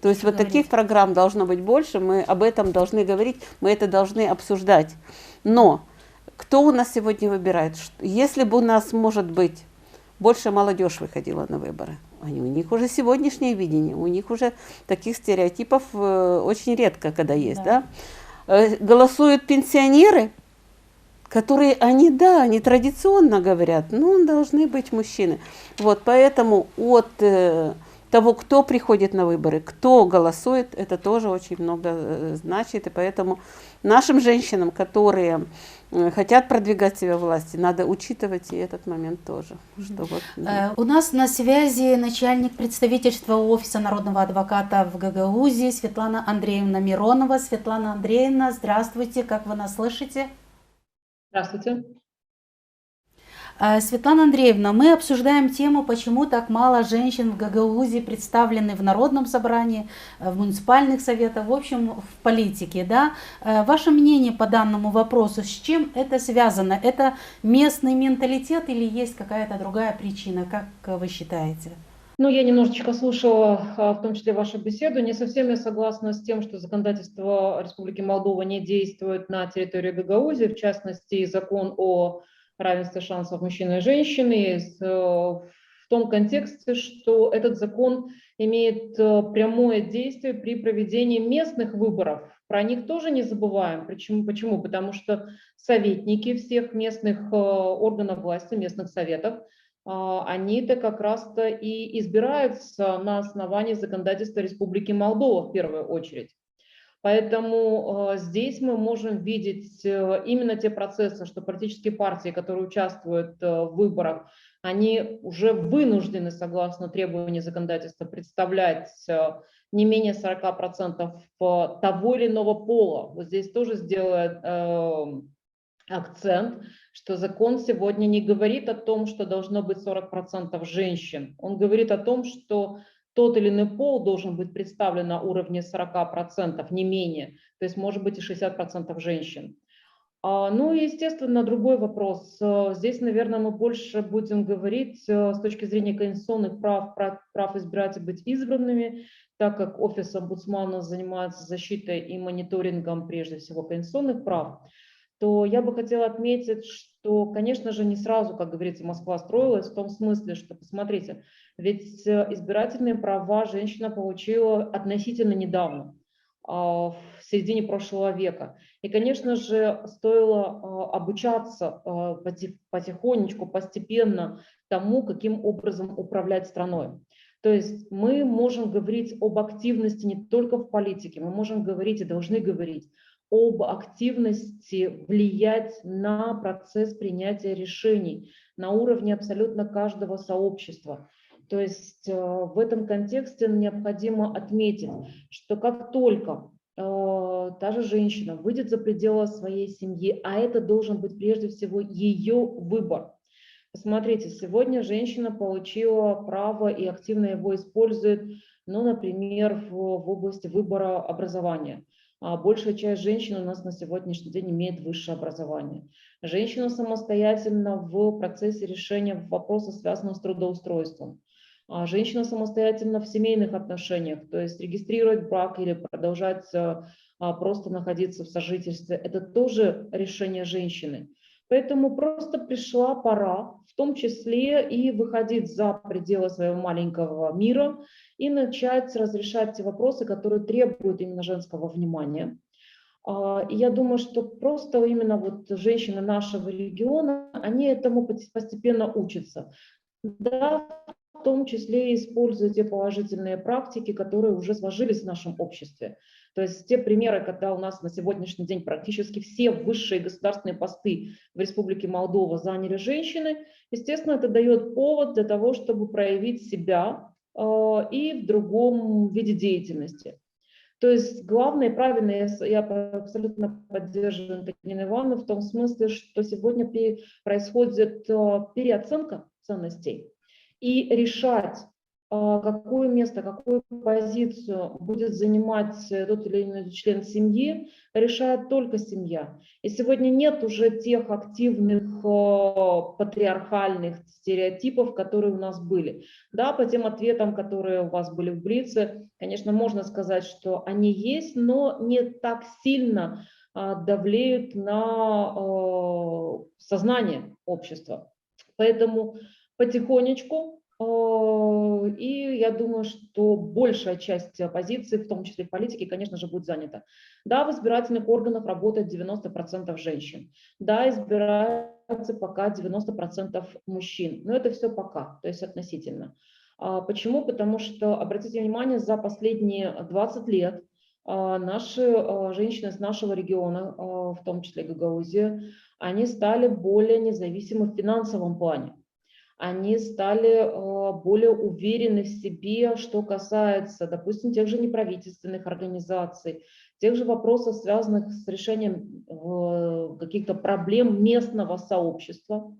То есть вот таких программ должно быть больше, мы об этом должны говорить, мы это должны обсуждать. Но кто у нас сегодня выбирает? Если бы у нас, может быть, больше молодежь выходила на выборы, у них уже сегодняшнее видение, у них уже таких стереотипов очень редко, когда есть. Да. Голосуют пенсионеры, которые, они традиционно говорят, ну, должны быть мужчины. Вот, поэтому от того, кто приходит на выборы, кто голосует, это тоже очень много значит. И поэтому нашим женщинам, которые хотят продвигать себя в власти, надо учитывать и этот момент тоже. Что вот, да. У нас на связи начальник представительства Офиса народного адвоката в Гагаузии Светлана Андреевна Миронова. Светлана Андреевна, здравствуйте, как вы нас слышите? Здравствуйте. Светлана Андреевна, мы обсуждаем тему, почему так мало женщин в Гагаузии представлены в Народном собрании, в муниципальных советах, в общем, в политике. Да? Ваше мнение по данному вопросу, с чем это связано? Это местный менталитет или есть какая-то другая причина? Как вы считаете? Ну, я немножечко слушала, в том числе, вашу беседу. Не совсем я согласна с тем, что законодательство Республики Молдова не действует на территории Гагаузии, в частности, закон о равенстве шансов мужчин и женщин, в том контексте, что этот закон имеет прямое действие при проведении местных выборов. Про них тоже не забываем. Почему? Потому что советники всех местных органов власти, местных советов, они-то как раз-то и избираются на основании законодательства Республики Молдова в первую очередь. Поэтому здесь мы можем видеть именно те процессы, что политические партии, которые участвуют в выборах, они уже вынуждены, согласно требованиям законодательства, представлять не менее 40% того или иного пола. Вот здесь тоже сделаю акцент, что закон сегодня не говорит о том, что должно быть 40% женщин. Он говорит о том, что тот или иной пол должен быть представлен на уровне 40%, не менее. То есть может быть и 60% женщин. Ну и, естественно, другой вопрос. Здесь, наверное, мы больше будем говорить с точки зрения конституционных прав избирателей быть избранными, так как офис омбудсмана занимается защитой и мониторингом, прежде всего, конституционных прав. То я бы хотела отметить, что, конечно же, не сразу, как говорится, Москва строилась, в том смысле, что, посмотрите, ведь избирательные права женщина получила относительно недавно, в середине прошлого века. И, конечно же, стоило обучаться потихонечку, постепенно тому, каким образом управлять страной. То есть мы можем говорить об активности не только в политике, мы можем говорить и должны говорить об активности влиять на процесс принятия решений на уровне абсолютно каждого сообщества. То есть в этом контексте необходимо отметить, что как только та же женщина выйдет за пределы своей семьи, а это должен быть прежде всего ее выбор. Посмотрите, сегодня женщина получила право и активно его использует, ну, например, в области выбора образования. Большая часть женщин у нас на сегодняшний день имеет высшее образование. Женщина самостоятельно в процессе решения вопросов, связанных с трудоустройством. Женщина самостоятельно в семейных отношениях, то есть регистрировать брак или продолжать просто находиться в сожительстве. Это тоже решение женщины. Поэтому просто пришла пора, в том числе и выходить за пределы своего маленького мира и начать разрешать те вопросы, которые требуют именно женского внимания. И я думаю, что просто именно вот женщины нашего региона, они этому постепенно учатся. Да, в том числе используя те положительные практики, которые уже сложились в нашем обществе. То есть те примеры, когда у нас на сегодняшний день практически все высшие государственные посты в Республике Молдова заняли женщины, естественно, это дает повод для того, чтобы проявить себя и в другом виде деятельности. То есть главное, правильно, я абсолютно поддерживаю Антонину Ивановну в том смысле, что сегодня происходит переоценка ценностей. И решать, какое место, какую позицию будет занимать тот или иной член семьи, решает только семья. И сегодня нет уже тех активных патриархальных стереотипов, которые у нас были. Да, по тем ответам, которые у вас были в Блице, конечно, можно сказать, что они есть, но не так сильно давлеют на сознание общества. Поэтому потихонечку, и я думаю, что большая часть оппозиции, в том числе в политике, конечно же, будет занята. Да, в избирательных органах работает 90% женщин. Да, избираются пока 90% мужчин. Но это все пока, то есть относительно. Почему? Потому что, обратите внимание, за последние 20 лет наши женщины с нашего региона, в том числе Гагаузия, они стали более независимы в финансовом плане. Они стали более уверены в себе, что касается, допустим, тех же неправительственных организаций, тех же вопросов, связанных с решением каких-то проблем местного сообщества.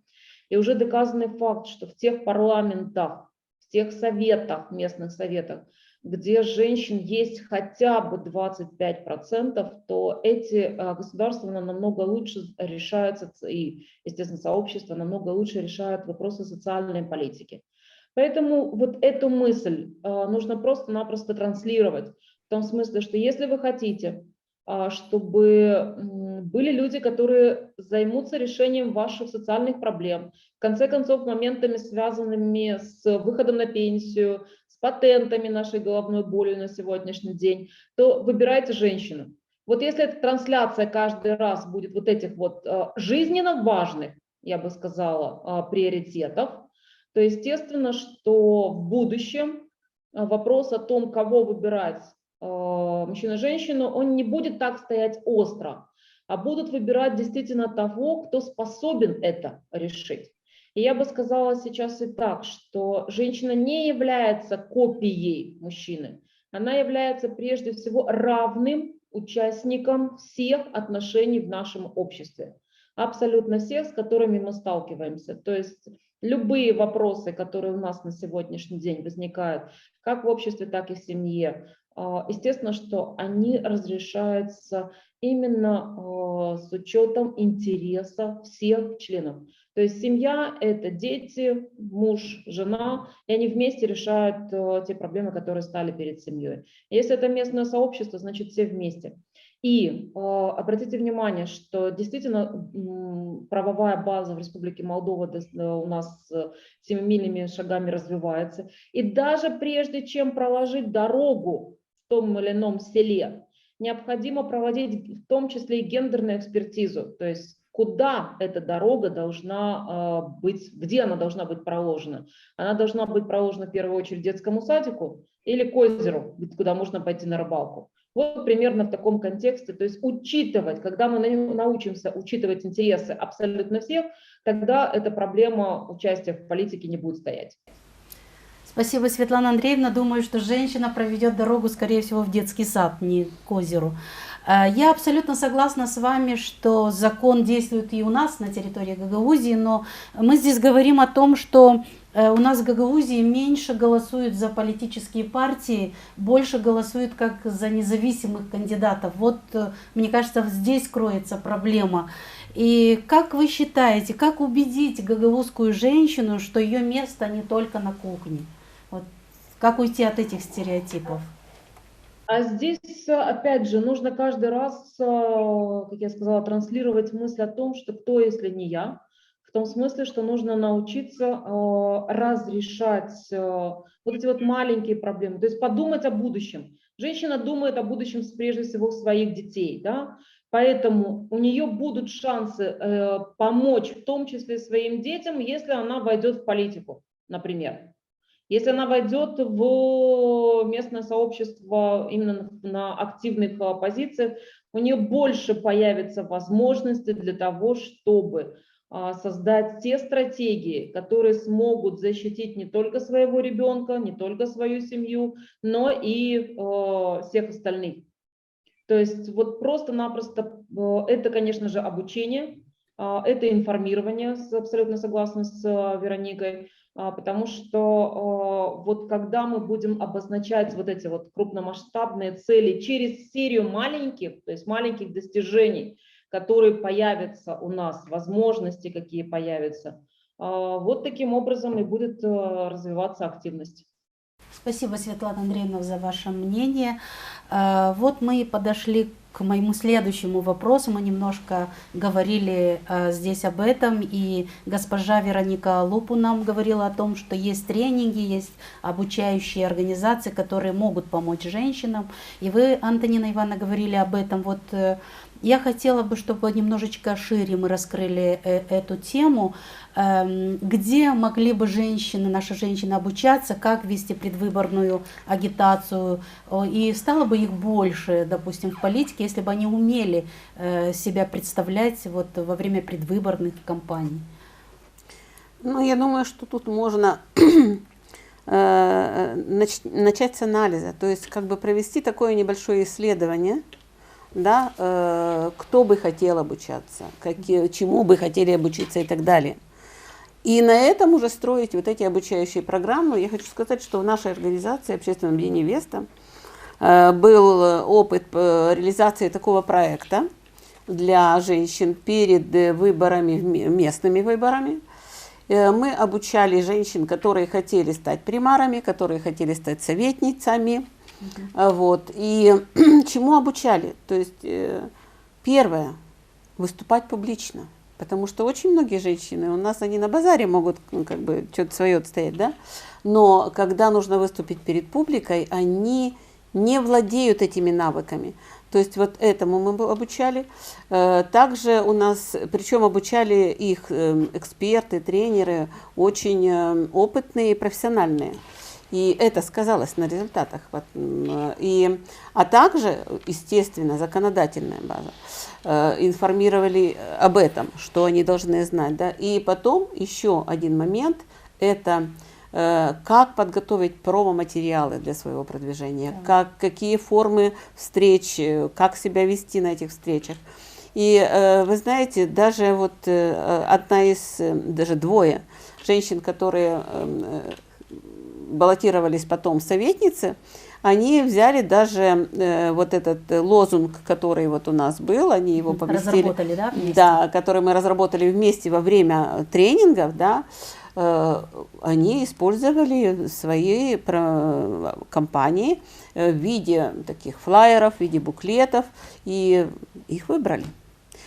И уже доказанный факт, что в тех парламентах, в тех советах, местных советах, где женщин есть хотя бы 25%, то эти государства намного лучше решаются, и, естественно, сообщества намного лучше решают вопросы социальной политики. Поэтому вот эту мысль нужно просто-напросто транслировать, в том смысле, что если вы хотите, чтобы были люди, которые займутся решением ваших социальных проблем, в конце концов, моментами, связанными с выходом на пенсию, с патентами нашей головной боли на сегодняшний день, то выбирайте женщину. Вот если эта трансляция каждый раз будет вот этих вот жизненно важных, я бы сказала, приоритетов, то естественно, что в будущем вопрос о том, кого выбирать, мужчину-женщину, он не будет так стоять остро, а будут выбирать действительно того, кто способен это решить. И я бы сказала сейчас и так, что женщина не является копией мужчины, она является прежде всего равным участником всех отношений в нашем обществе, абсолютно всех, с которыми мы сталкиваемся. То есть любые вопросы, которые у нас на сегодняшний день возникают, как в обществе, так и в семье, естественно, что они разрешаются именно с учетом интереса всех членов. То есть семья – это дети, муж, жена, и они вместе решают те проблемы, которые стали перед семьей. Если это местное сообщество, значит все вместе. И обратите внимание, что действительно правовая база в Республике Молдова у нас семимильными шагами развивается. И даже прежде чем проложить дорогу в том или ином селе, необходимо проводить в том числе и гендерную экспертизу, то есть куда эта дорога должна быть, где она должна быть проложена. Она должна быть проложена в первую очередь детскому садику или к озеру, куда можно пойти на рыбалку. Вот примерно в таком контексте, то есть учитывать, когда мы научимся учитывать интересы абсолютно всех, тогда эта проблема участия в политике не будет стоять. Спасибо, Светлана Андреевна. Думаю, что женщина проведет дорогу, скорее всего, в детский сад, не к озеру. Я абсолютно согласна с вами, что закон действует и у нас на территории Гагаузии, но мы здесь говорим о том, что у нас в Гагаузии меньше голосуют за политические партии, больше голосуют как за независимых кандидатов. Вот, мне кажется, здесь кроется проблема. И как вы считаете, как убедить гагаузскую женщину, что ее место не только на кухне? Вот, как уйти от этих стереотипов? А здесь, опять же, нужно каждый раз, как я сказала, транслировать мысль о том, что кто, если не я, в том смысле, что нужно научиться разрешать вот эти вот маленькие проблемы, то есть подумать о будущем. Женщина думает о будущем прежде всего своих детей, да? Поэтому у нее будут шансы помочь, в том числе своим детям, если она войдет в политику, например. Если она войдет в местное сообщество именно на активных позициях, у нее больше появится возможностей для того, чтобы создать те стратегии, которые смогут защитить не только своего ребенка, не только свою семью, но и всех остальных. То есть вот просто-напросто это, конечно же, обучение, это информирование, абсолютно согласна с Вероникой, потому что вот когда мы будем обозначать вот эти вот крупномасштабные цели через серию маленьких, то есть маленьких достижений, которые появятся у нас, возможности какие появятся, вот таким образом и будет развиваться активность. Спасибо, Светлана Андреевна, за ваше мнение. Вот мы подошли к моему следующему вопросу. Мы немножко говорили здесь об этом, и госпожа Вероника Лупу нам говорила о том, что есть тренинги, есть обучающие организации, которые могут помочь женщинам. И вы, Антонина Ивановна, говорили об этом. Вот я хотела бы, чтобы немножечко шире мы раскрыли эту тему. Где могли бы женщины, наши женщины обучаться, как вести предвыборную агитацию, и стало бы их больше, допустим, в политике, если бы они умели себя представлять вот во время предвыборных кампаний? Ну, я думаю, что тут можно начать с анализа, то есть как бы провести такое небольшое исследование, да, кто бы хотел обучаться, чему бы хотели обучиться и так далее. И на этом уже строить вот эти обучающие программы. Я хочу сказать, что в нашей организации «Общественном дне невеста» был опыт реализации такого проекта для женщин перед выборами, местными выборами. Мы обучали женщин, которые хотели стать примарами, которые хотели стать советницами. Вот. И чему обучали? То есть первое – выступать публично. Потому что очень многие женщины, у нас они на базаре могут как бы что-то свое отстоять, да? Но когда нужно выступить перед публикой, они не владеют этими навыками. То есть вот этому мы обучали. Также у нас, причем обучали их эксперты, тренеры, очень опытные и профессиональные. И это сказалось на результатах. А также, естественно, законодательная база. Информировали об этом, что они должны знать. Да? И потом еще один момент – это как подготовить промо-материалы для своего продвижения, какие формы встреч, как себя вести на этих встречах. И вы знаете, даже вот даже двое женщин, которые баллотировались потом в советницы, они взяли даже вот этот лозунг, который вот у нас был, они его поместили. Разработали, да, вместе? Да, который мы разработали вместе во время тренингов, да, они использовали в своей компании в виде таких флаеров, в виде буклетов, и их выбрали.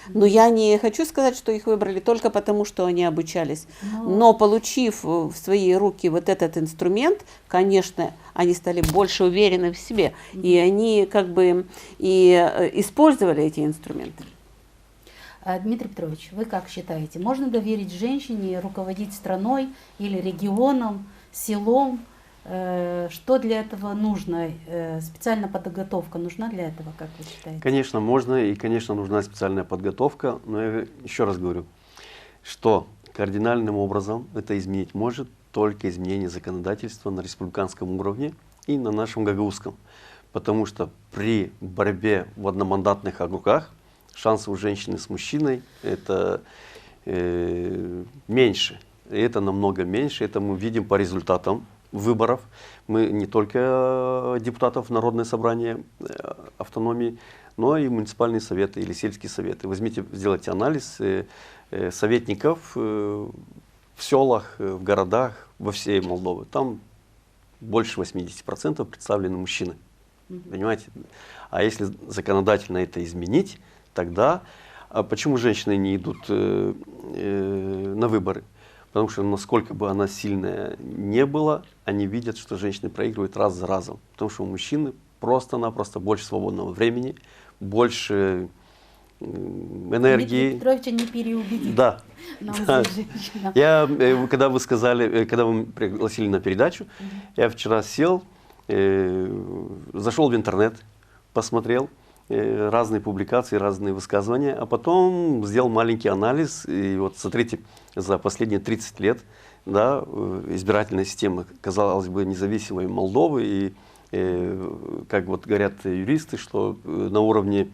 Но я не хочу сказать, что их выбрали только потому, что они обучались. Но получив в свои руки вот этот инструмент, конечно, они стали больше уверены в себе. И они как бы и использовали эти инструменты. Дмитрий Петрович, вы как считаете, можно доверить женщине руководить страной или регионом, селом? Что для этого нужно? Специальная подготовка нужна для этого, как вы считаете? Конечно, можно и, конечно, нужна специальная подготовка. Но я еще раз говорю, что кардинальным образом это изменить может только изменение законодательства на республиканском уровне и на нашем гагаузском. Потому что при борьбе в одномандатных округах шансы у женщины с мужчиной это меньше. И это намного меньше. Это мы видим по результатам выборов. Мы не только депутатов Народное собрание автономии, но и муниципальные советы или сельские советы. Возьмите, сделайте анализ советников в селах, в городах, во всей Молдове. Там больше 80% представлены мужчины. Понимаете? А если законодательно это изменить, тогда почему женщины не идут на выборы? Потому что насколько бы она сильная не была, они видят, что женщины проигрывают раз за разом. Потому что у мужчины просто-напросто больше свободного времени, больше энергии. Дмитрия Петровича не переубедить. Да. Я, когда вы сказали, когда вы пригласили на передачу, я вчера сел, зашел в интернет, посмотрел разные публикации, разные высказывания, а потом сделал маленький анализ. И вот смотрите, за последние 30 лет, да, избирательная система, казалось бы, независимой Молдовы, и как вот говорят юристы, что на уровне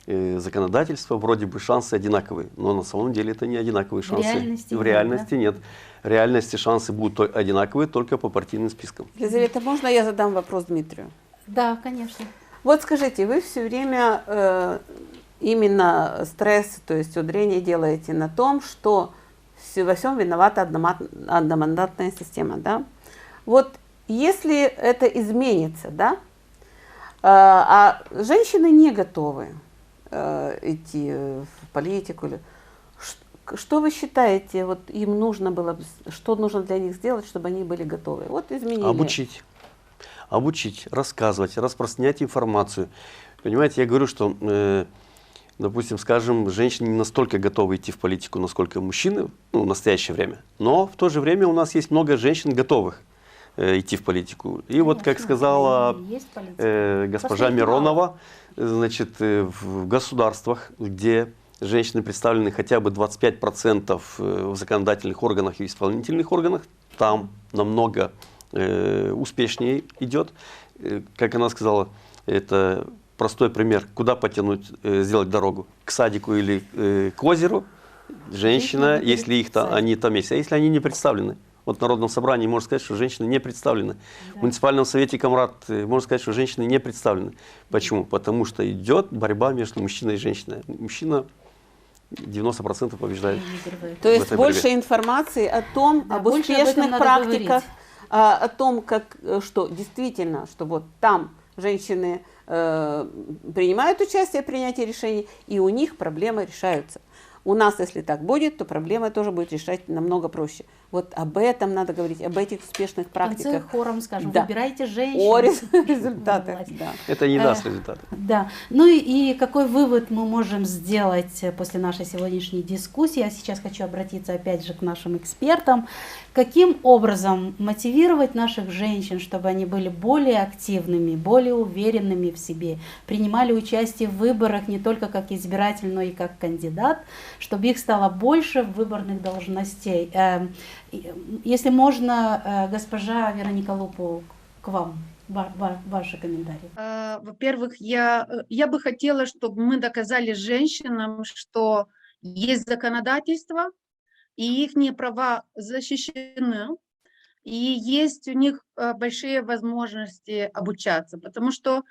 законодательства вроде бы шансы одинаковые, но на самом деле это не одинаковые шансы. В реальности нет. В реальности шансы будут одинаковые только по партийным спискам. Елизавета, можно я задам вопрос Дмитрию? Да, конечно. Вот скажите, вы все время именно стресс, то есть ударение делаете на том, что во всем виновата одномандатная система, да? Вот если это изменится, да, а женщины не готовы идти в политику, что вы считаете, вот им нужно было, что нужно для них сделать, чтобы они были готовы? Вот изменения. Обучить, рассказывать, распространять информацию. Понимаете, я говорю, что, допустим, скажем, женщины не настолько готовы идти в политику, насколько мужчины, ну, в настоящее время. Но в то же время у нас есть много женщин готовых идти в политику. И вот, как сказала госпожа Миронова, значит, в государствах, где женщины представлены хотя бы 25% в законодательных органах и исполнительных органах, там намного успешнее идет. Как она сказала, это простой пример. Куда потянуть, сделать дорогу? К садику или к озеру? женщина, если они там есть, а если они не представлены. Вот в Народном собрании можно сказать, что женщины не представлены. В муниципальном совете Камрад можно сказать, что женщины не представлены. Почему? Потому что идет борьба между мужчиной и женщиной. Мужчина 90% побеждает. То есть больше информации о том, об успешных практиках, о том, что действительно, что вот там женщины принимают участие в принятии решений, и у них проблемы решаются. У нас, если так будет, то проблема тоже будет решать намного проще. Вот об этом надо говорить, об этих успешных практиках. В конце хором скажем, выбирайте женщин. О результатах. Это не даст результата. Да. Ну и какой вывод мы можем сделать после нашей сегодняшней дискуссии? Я сейчас хочу обратиться опять же к нашим экспертам. Каким образом мотивировать наших женщин, чтобы они были более активными, более уверенными в себе, принимали участие в выборах не только как избиратель, но и как кандидат, чтобы их стало больше в выборных должностей? Если можно, госпожа Вероника Лупу, к вам, ваши комментарии. Во-первых, я бы хотела, чтобы мы доказали женщинам, что есть законодательство, и их права защищены, и есть у них большие возможности обучаться. Потому что,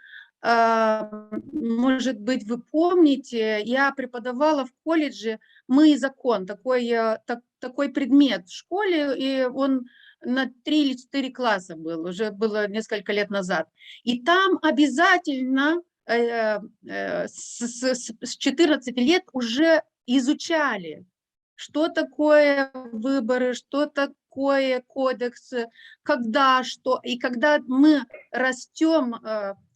может быть, вы помните, я преподавала в колледже «Мы и закон», такой предмет в школе, и он на 3 или 4 класса был, уже было несколько лет назад. И там обязательно с 14 лет уже изучали, что такое выборы, что такое кодекс, когда что. И когда мы растем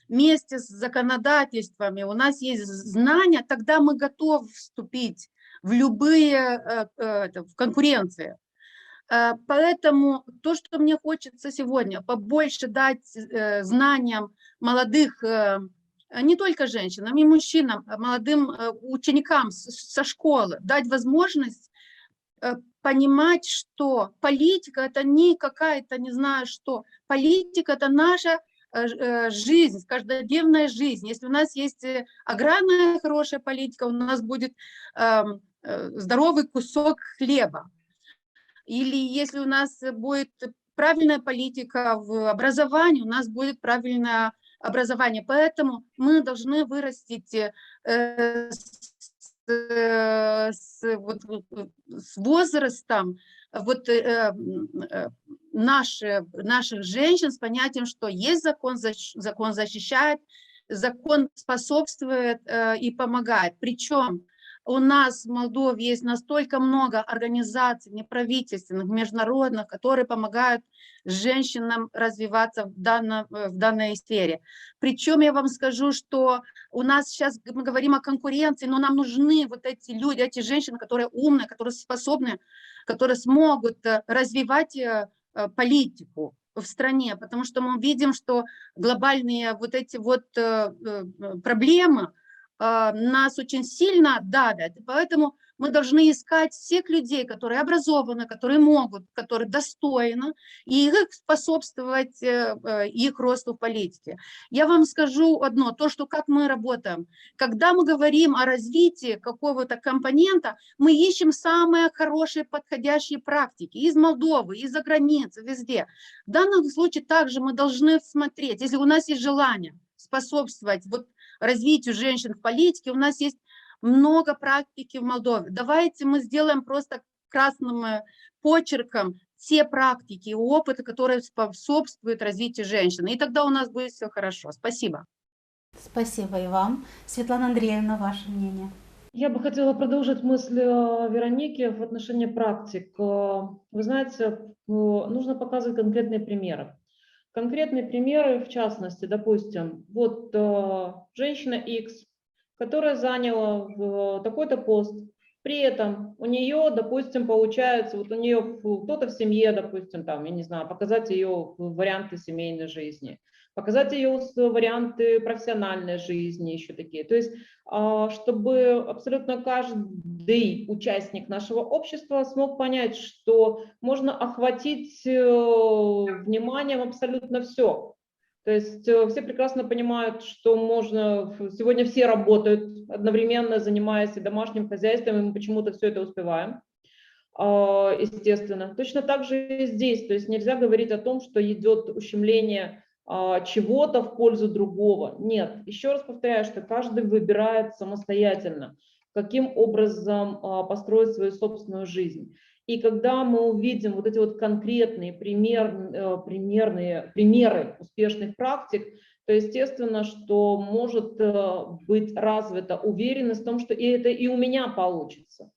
вместе с законодательствами, у нас есть знания, тогда мы готовы вступить в любые в конкуренции. Поэтому то, что мне хочется сегодня, побольше дать знаниям молодых, не только женщинам, и мужчинам, молодым ученикам со школы, дать возможность понимать, что политика – это не какая-то, не знаю что, политика – это наша жизнь, каждодневная жизнь. Если у нас есть аграрная хорошая политика, у нас будет здоровый кусок хлеба. Или если у нас будет правильная политика в образовании, у нас будет правильное образование. Поэтому мы должны вырастить с возрастом наших женщин с понятием, что есть закон, закон защищает, закон способствует и помогает. Причем у нас в Молдове есть настолько много организаций неправительственных, международных, которые помогают женщинам развиваться в данной сфере. Причем я вам скажу, что у нас сейчас мы говорим о конкуренции, но нам нужны вот эти люди, эти женщины, которые умные, которые способны, которые смогут развивать политику в стране, потому что мы видим, что глобальные вот эти вот проблемы нас очень сильно давят, и поэтому мы должны искать всех людей, которые образованы, которые могут, которые достойны, и способствовать их росту в политике. Я вам скажу одно, то, что как мы работаем. Когда мы говорим о развитии какого-то компонента, мы ищем самые хорошие, подходящие практики из Молдовы, из-за границы, везде. В данном случае также мы должны смотреть, если у нас есть желание способствовать развитию женщин в политике, у нас есть много практики в Молдове. Давайте мы сделаем просто красным почерком те практики и опыты, которые способствуют развитию женщин. И тогда у нас будет все хорошо. Спасибо. Спасибо и вам. Светлана Андреевна, ваше мнение? Я бы хотела продолжить мысль Вероники в отношении практик. Вы знаете, нужно показывать конкретные примеры. Конкретные примеры, в частности, допустим, вот женщина X, которая заняла такой-то пост, при этом у нее, допустим, получается, вот у нее кто-то в семье, допустим, там, я не знаю, показать ее варианты семейной жизни, показать ее варианты профессиональной жизни еще такие. То есть, чтобы абсолютно каждый участник нашего общества смог понять, что можно охватить вниманием абсолютно все. То есть все прекрасно понимают, что можно, сегодня все работают одновременно, занимаясь и домашним хозяйством, и мы почему-то все это успеваем, естественно. Точно так же и здесь, то есть нельзя говорить о том, что идет ущемление чего-то в пользу другого. Нет, еще раз повторяю, что каждый выбирает самостоятельно, каким образом построить свою собственную жизнь. И когда мы увидим вот эти вот конкретные примеры успешных практик, то естественно, что может быть развита уверенность в том, что это и у меня получится.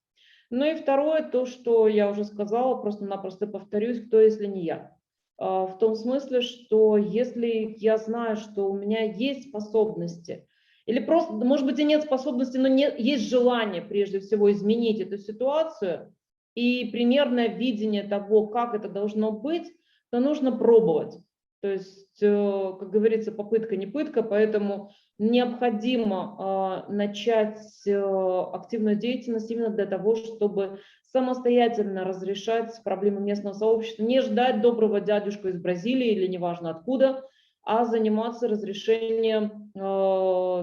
Ну и второе, то, что я уже сказала, просто-напросто повторюсь, кто, если не я. В том смысле, что если я знаю, что у меня есть способности, или просто, может быть, и нет способности, но есть желание, прежде всего, изменить эту ситуацию, и примерное видение того, как это должно быть, то нужно пробовать. То есть, как говорится, попытка не пытка, поэтому необходимо начать активную деятельность именно для того, чтобы самостоятельно разрешать проблемы местного сообщества, не ждать доброго дядюшку из Бразилии или неважно откуда, а заниматься разрешением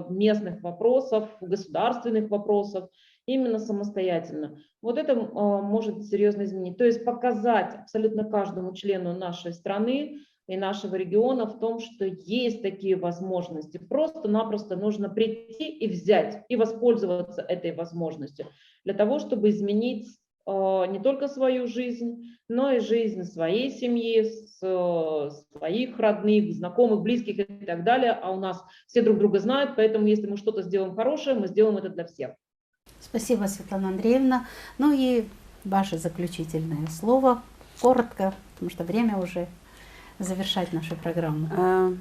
местных вопросов, государственных вопросов, именно самостоятельно. Вот это может серьезно изменить. То есть показать абсолютно каждому члену нашей страны и нашего региона в том, что есть такие возможности. Просто-напросто нужно прийти и взять, и воспользоваться этой возможностью для того, чтобы изменить не только свою жизнь, но и жизнь своей семьи, своих родных, знакомых, близких и так далее. А у нас все друг друга знают, поэтому если мы что-то сделаем хорошее, мы сделаем это для всех. Спасибо, Светлана Андреевна. Ну и ваше заключительное слово, коротко, потому что время уже завершать нашу программу.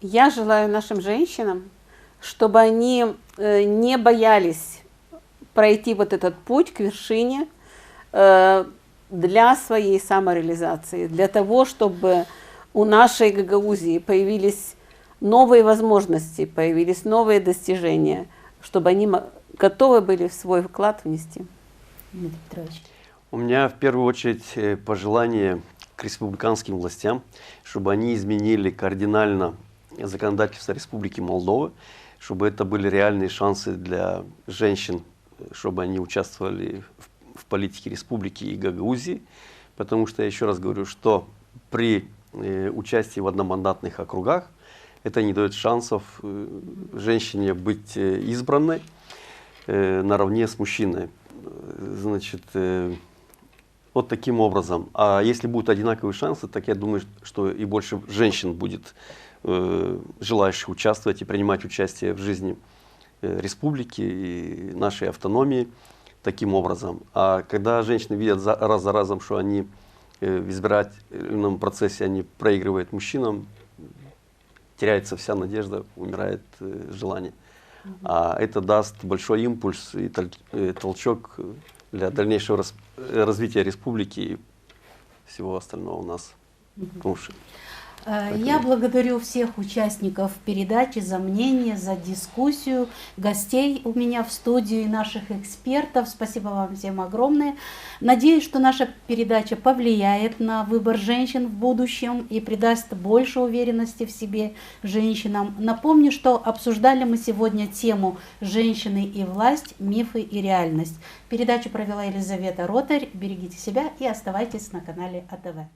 Я желаю нашим женщинам, чтобы они не боялись пройти вот этот путь к вершине для своей самореализации, для того, чтобы у нашей Гагаузии появились новые возможности, появились новые достижения, чтобы они готовы были в свой вклад внести. Дмитрий Петрович. У меня в первую очередь пожелание к республиканским властям, чтобы они изменили кардинально законодательство Республики Молдова, чтобы это были реальные шансы для женщин, чтобы они участвовали в политике республики и Гагаузии, потому что, я еще раз говорю, что при участии в одномандатных округах это не дает шансов женщине быть избранной наравне с мужчиной. Значит, вот таким образом. А если будут одинаковые шансы, так я думаю, что и больше женщин будет желающих участвовать и принимать участие в жизни республики и нашей автономии таким образом. А когда женщины видят раз за разом, что они в избирательном процессе они проигрывают мужчинам, теряется вся надежда, умирает желание. А это даст большой импульс и толчок для дальнейшего развития республики и всего остального у нас. Я благодарю всех участников передачи за мнение, за дискуссию, гостей у меня в студии, наших экспертов. Спасибо вам всем огромное. Надеюсь, что наша передача повлияет на выбор женщин в будущем и придаст больше уверенности в себе женщинам. Напомню, что обсуждали мы сегодня тему «Женщины и власть. Мифы и реальность». Передачу провела Елизавета Ротарь. Берегите себя и оставайтесь на канале АТВ.